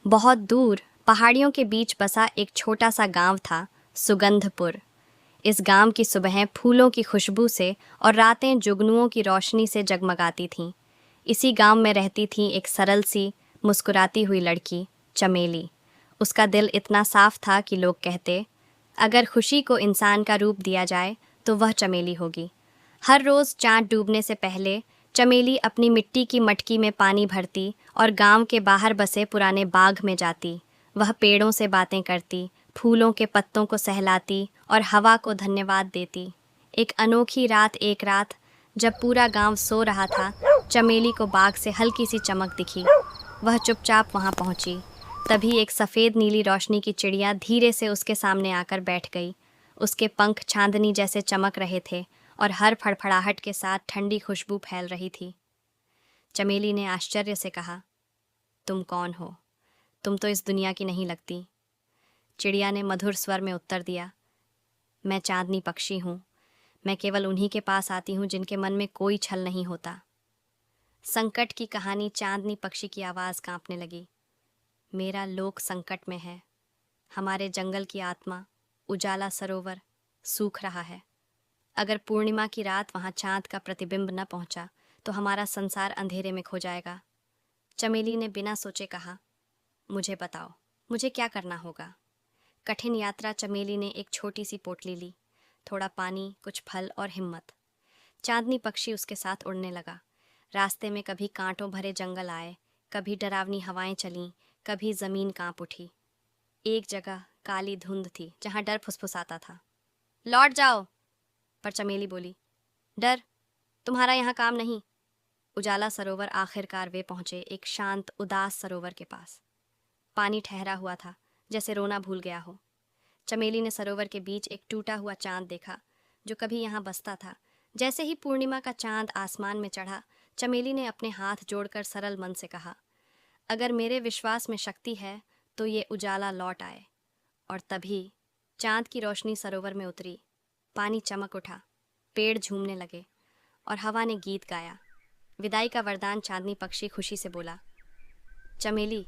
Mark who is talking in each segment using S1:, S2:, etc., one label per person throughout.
S1: बहुत दूर पहाड़ियों के बीच बसा एक छोटा सा गांव था, सुगंधपुर। इस गांव की सुबहें फूलों की खुशबू से और रातें जुगनुओं की रोशनी से जगमगाती थीं। इसी गांव में रहती थी एक सरल सी मुस्कुराती हुई लड़की, चमेली। उसका दिल इतना साफ था कि लोग कहते, अगर खुशी को इंसान का रूप दिया जाए तो वह चमेली होगी। हर रोज़ चाँद डूबने से पहले चमेली अपनी मिट्टी की मटकी में पानी भरती और गांव के बाहर बसे पुराने बाग में जाती। वह पेड़ों से बातें करती, फूलों के पत्तों को सहलाती और हवा को धन्यवाद देती। एक अनोखी रात, एक रात जब पूरा गांव सो रहा था, चमेली को बाग से हल्की सी चमक दिखी। वह चुपचाप वहां पहुंची। तभी एक सफ़ेद नीली रोशनी की चिड़िया धीरे से उसके सामने आकर बैठ गई। उसके पंख चांदनी जैसे चमक रहे थे और हर फड़फड़ाहट के साथ ठंडी खुशबू फैल रही थी। चमेली ने आश्चर्य से कहा, तुम कौन हो? तुम तो इस दुनिया की नहीं लगती। चिड़िया ने मधुर स्वर में उत्तर दिया, मैं चांदनी पक्षी हूँ। मैं केवल उन्हीं के पास आती हूँ जिनके मन में कोई छल नहीं होता। संकट की कहानी चांदनी पक्षी की आवाज़ कांपने लगी। मेरा लोक संकट में है। हमारे जंगल की आत्मा, उजाला सरोवर, सूख रहा है। अगर पूर्णिमा की रात वहाँ चांद का प्रतिबिंब न पहुँचा तो हमारा संसार अंधेरे में खो जाएगा। चमेली ने बिना सोचे कहा, मुझे बताओ, मुझे क्या करना होगा? कठिन यात्रा चमेली ने एक छोटी सी पोटली ली, थोड़ा पानी, कुछ फल और हिम्मत। चांदनी पक्षी उसके साथ उड़ने लगा। रास्ते में कभी कांटों भरे जंगल आए, कभी डरावनी हवाएं चलीं, कभी ज़मीन कांप उठी। एक जगह काली धुंध थी जहाँ डर फुसफुसाता था। लौट जाओ, पर चमेली बोली, डर, तुम्हारा यहाँ काम नहीं। उजाला सरोवर आखिरकार वे पहुंचे, एक शांत उदास सरोवर के पास। पानी ठहरा हुआ था, जैसे रोना भूल गया हो। चमेली ने सरोवर के बीच एक टूटा हुआ चांद देखा जो कभी यहाँ बसता था। जैसे ही पूर्णिमा का चांद आसमान में चढ़ा, चमेली ने अपने हाथ जोड़कर सरल मन से कहा, अगर मेरे विश्वास में शक्ति है तो ये उजाला लौट आए। और तभी चांद की रोशनी सरोवर में उतरी। पानी चमक उठा, पेड़ झूमने लगे और हवा ने गीत गाया। विदाई का वरदान चांदनी पक्षी खुशी से बोला, चमेली,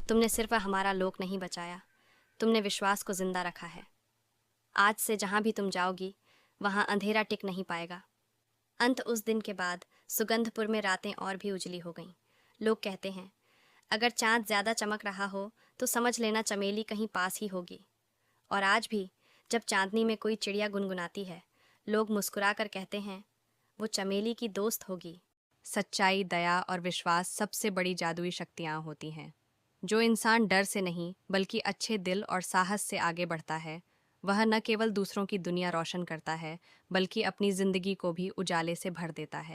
S1: तुमने सिर्फ हमारा लोक नहीं बचाया, तुमने विश्वास को जिंदा रखा है। आज से जहाँ भी तुम जाओगी वहाँ अंधेरा टिक नहीं पाएगा। अंत उस दिन के बाद सुगंधपुर में रातें और भी उजली हो गईं। लोग कहते हैं, अगर चांद ज़्यादा चमक रहा हो तो समझ लेना चमेली कहीं पास ही होगी। और आज भी जब चांदनी में कोई चिड़िया गुनगुनाती है, लोग मुस्कुराकर कहते हैं, वो चमेली की दोस्त होगी।
S2: सच्चाई, दया और विश्वास सबसे बड़ी जादुई शक्तियाँ होती हैं। जो इंसान डर से नहीं बल्कि अच्छे दिल और साहस से आगे बढ़ता है, वह न केवल दूसरों की दुनिया रोशन करता है बल्कि अपनी जिंदगी को भी उजाले से भर देता है।